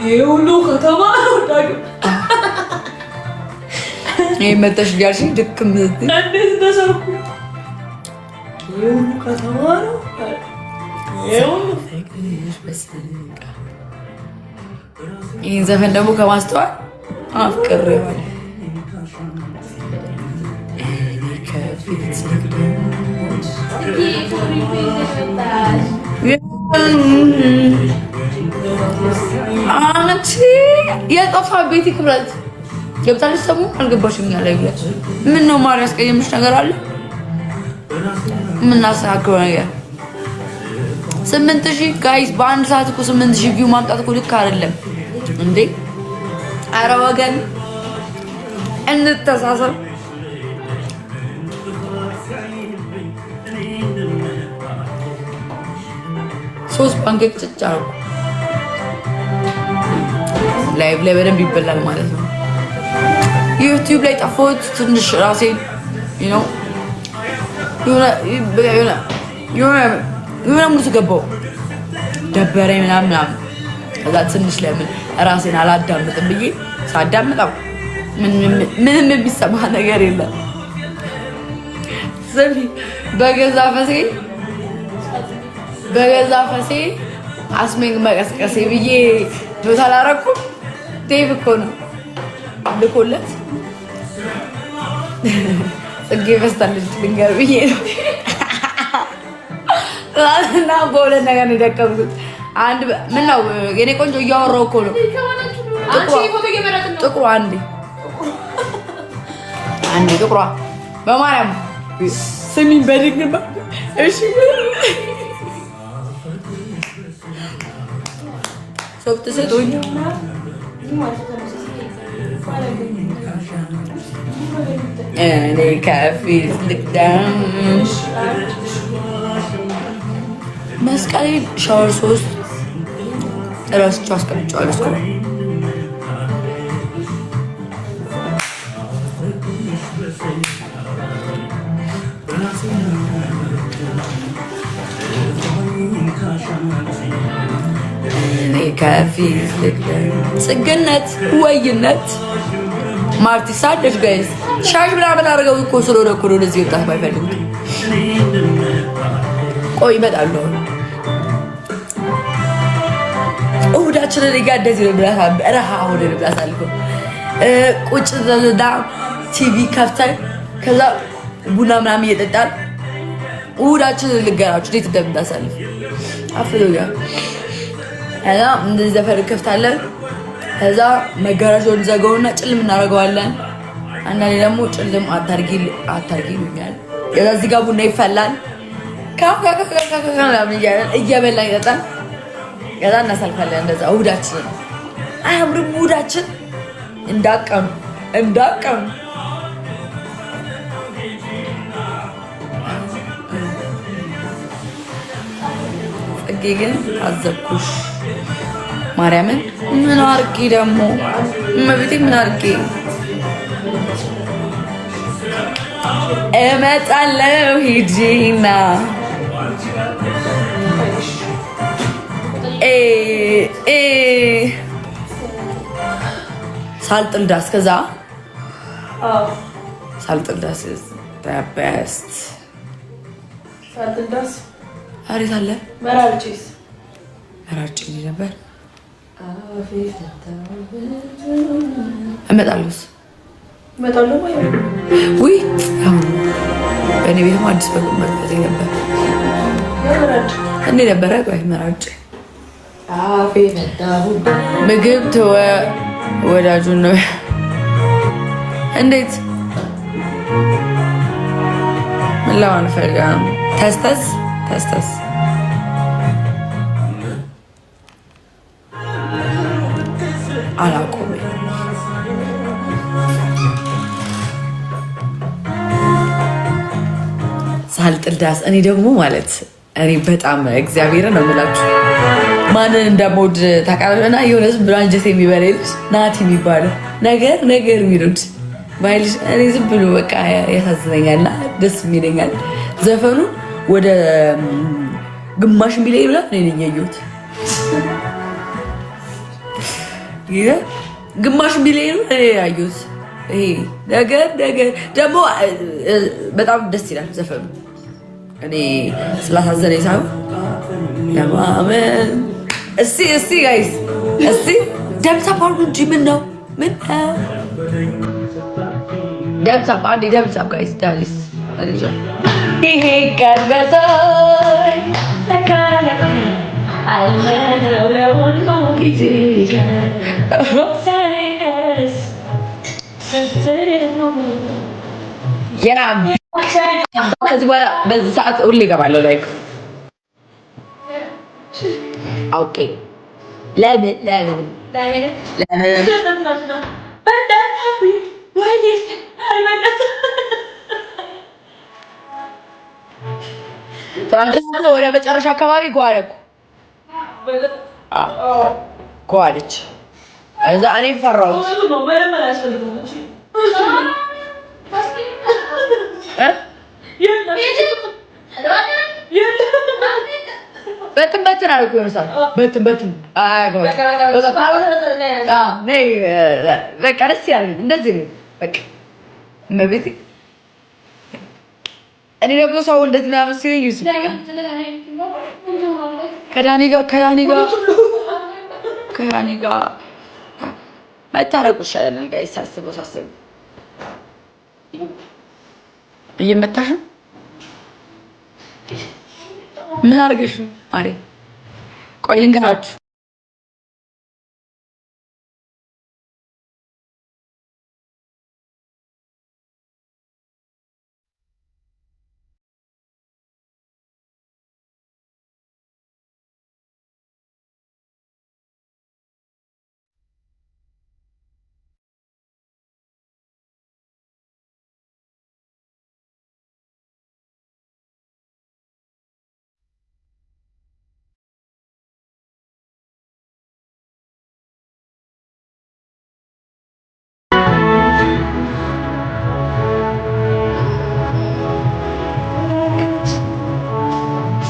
የሁሉ ከተማ ነው ዳግም መተሽ ጋርሽኝ ድክም እንዴት ተሰርኩ የሁሉ ከተማ ነው ይህን ዘፈን ደግሞ ከማስተዋል አፍቅሬዋለሁ። አንቺ የጠፋ ቤት ክብረት ገብታለች። ሰሙ አልገባሽም ያለ ምን ነው ማር ያስቀየምሽ ነገር አለ? ምን አስተካክለው ነገር 8000 ጋይስ በአንድ ሰዓት እኮ 8000 ቪው ማምጣት እኮ ልክ አይደለም እንዴ! ኧረ ወገን እንተሳሰብ። ሶስት ፓንኬክ ጭጫሩ ላይቭ ላይ በደንብ ይበላል ማለት ነው። ዩቲዩብ ላይ ጠፋሁት ትንሽ ራሴን የሆነ ሙሉ ገባው ደበረኝ ምናምን ከዛ ትንሽ ለምን ራሴን አላዳምጥም ብዬ ሳዳምጠው ምንም የሚሰማ ነገር የለም። ስሚ በገዛ ፈሴ አስሜን መቀስቀሴ ብዬ ዶታ አላረኩም። ዴቭ እኮ ነው ልኮለት ጽጌ በስታለች ልንገር ብዬ ነው እና በሁለት ነገር ነው የደቀምኩት። አንድ ምን ነው የኔ ቆንጆ እያወራሁ እኮ ነው። ጥቁሯ አንዴ ጥቁሯ በማርያም ስሚኝ በድግባ እሺ ሶፍት ሰጡኝ። እኔ ከፊት ልቅደም መስቀሌን ሻወር 3 እራስቸው አስቀምጫለሁ። ከፊት ጽግነት ወይነት ማርቲ ሳደሽ ጋይስ ሻሽ ምናምን አድርገው እኮ ስለሆነ እኮ ነው እዚህ ወጣት ባይፈልጉት። ቆይ ይመጣሉ። እሑዳችንን እኛ እንደዚህ ነው ብላታ ረሃ ሆነ ብላታ አልኩ። ቁጭ ዘዳ ቲቪ ከፍተን ከዛ ቡና ምናምን እየጠጣን እሑዳችንን ልገራችሁ እንዴት እንደምናሳልፍ አፍሎኛ። ከዛ እንደዚህ ዘፈን ከፍታለን። ከዛ መጋረጃውን ዘጋውና ጭልም እናደርገዋለን። አንዳንዴ ደግሞ ጭልም አታርጊ ይሉኛል። ከዛ እዚህ ጋር ቡና ይፈላል። እየበላን ይጠጣል። ከዛ እናሳልፋለን። እንደዛ እሑዳችንን አያምርም? እሑዳችን እንዳቀኑ ጽጌ ግን አዘብኩሽ ማርያምን። ምን አርጌ ደግሞ እመቤቴ ምን አርጌ እመጣለሁ ሂጂና ሳልጥልዳስ ከዛ ሳልጥልዳስ በስት ሳልጥልዳስ አሪት አለ መራርጭ ነበር። እመጣለሁ ወይ በእኔ ቤትም አዲስ መርፈዜ ነበር እንዴ ነበረ። ቆይ መራርጭ ምግብ ተወ ወዳጁን ነው እንዴት ምን ለማን ፈልጋ ተስተስ አላቆም ሳልጥልዳስ እኔ ደግሞ ማለት እኔ በጣም እግዚአብሔርን ነው የምላችሁ ማንን እንደምወድ ታውቃለና የሆነ ዝም ብሎ አንጀት የሚበላ ልጅ ናቲ የሚባለው ነገር የሚሉት ባይልሽ እኔ ዝም ብሎ በቃ ያሳዝነኛልና ደስ የሚለኛል። ዘፈኑ ወደ ግማሽ ሚሊዮን ብላ እኔ ነኝ ያየሁት። ግማሽ ሚሊዮን እኔ ያየሁት ይሄ ነገር ደግሞ በጣም ደስ ይላል ዘፈኑ። እኔ ስላሳዘነኝ ሳይሆን ለማመን እስቲ ጋይስ ደምሳ ፓርኩ እንጂ ምን ነው ደምሳ ጋይስ ዳሊስ ይሄ ቀርበታይ ከዚህ በኋላ በዚህ ሰዓት ሁሌ እገባለሁ ላይ ኦኬ ለምን ወደ መጨረሻ አካባቢ ጓለች እዛ እኔ ፈራሁት። በትን አልኩ ይመስላል። በትን በቃ ደስ ያለ እንደዚህ ነው በቃ መቤት እኔ ደግሞ ሰው እንደዚህ ምናምን ሲለኝ ዩሱፍ ከዳኒ ጋር መታረቁ ይሻላል። ጋር ሳስበው እየመታሽ ነው። ምን አድርገሽ ነው ማሬ? ቆይ ልንገራችሁ።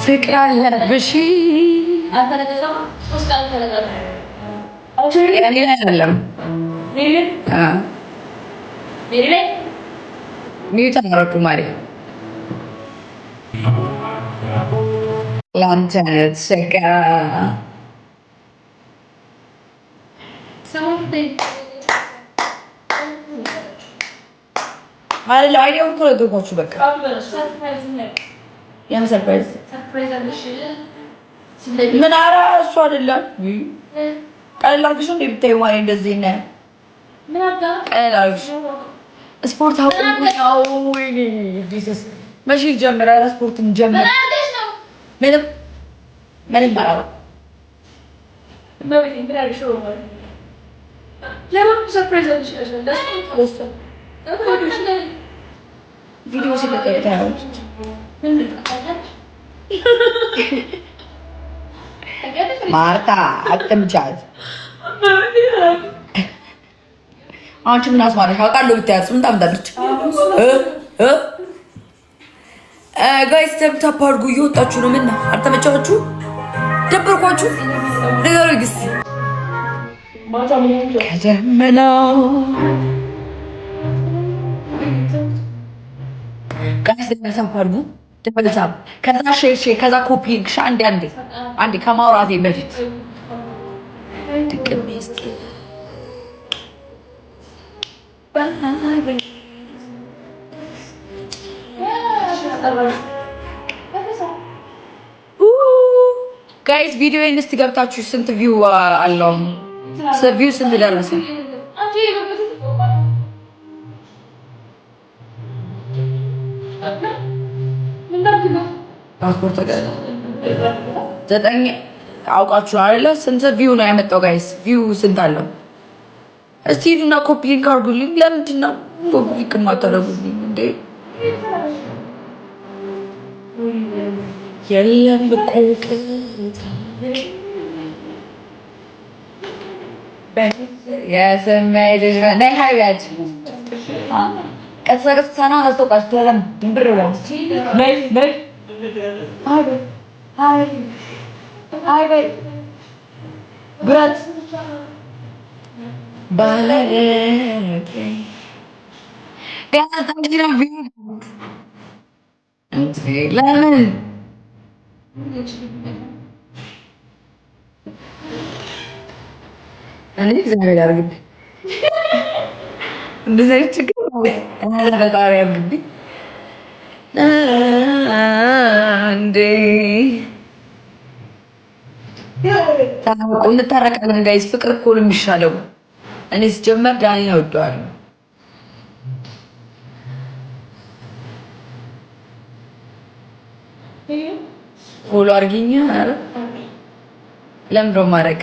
ፍቅር አለብሽ ሚዩት ማሪ ላንተነት ሰጋ ማለት አይዲያው እኮ ነገርኳችሁ። በቃ ያን ሰርፕራይዝ ምን አራ እሱ አይደለም ቀለል አድርገሽ ነው ብታይ ማለት እንደዚህ ነው። ምን አዳ ቀለል አድርገሽ ስፖርት አውቁኛው ወይኔ ዲስስ መቼ ይጀምራል? ስፖርቱን ጀምር ምንም ባላው በቤት እንግዲህ ሾው ማለት ለምን ሰርፕራይዝ አልሽሽ? ደስ ቪዲዮ ሲለቀቅ ማርታ አትምጫት። አንቺ ምን አስማረሽ? አውቃለሁ ብታያት ምን ታምጣለች? ጋይስ ተምታፕ አድርጉ። እየወጣችሁ ነው። ምን አልተመቻችሁ? ደበርኳችሁ? ንገሩኝ እስኪ ከደመናው ጋይስ ተምታፕ አድርጉ። ደበልታም ከዛ ሼር ከዛ ኮፒ አንዴ ከማውራቴ በፊት ጥቅምስቲ ጋይስ ቪዲዮዬን እስቲ ገብታችሁ ስንት ቪው አለው? ቪው ስንት ደረሰ? ፓስፖርት ተገኘ 9 አውቃችሁ አይደለ? ስንት ቪው ነው ያመጣው? ጋይስ ቪው ስንት አለው? እስቲ እና ኮፒ ሊንክ አድርጉልኝ። ለምንድን ነው ኮፒ ሊንክ ማታደርጉልኝ እንዴ? የለም በቆቅ የሰማይ ልጅ ነይ ሀይያት ቀስ ቀስ ሰና አስተውቃሽ ተለም ብር ነው ነይ አይ ብረት ባለቤቴ ለምን እኔ እግዚአብሔር ያርግብኝ እንደዚህ አይነት ችግር ፈጣሪ ያርግብኝ እንዴ ታውቁ እንታረቃለን ጋይስ ፍቅር እኮ ነው የሚሻለው እኔ ስጀመር ዳኒን እወደዋለሁ ፎሎ አድርጊኝ ኧረ ለምን ነው ማድረግ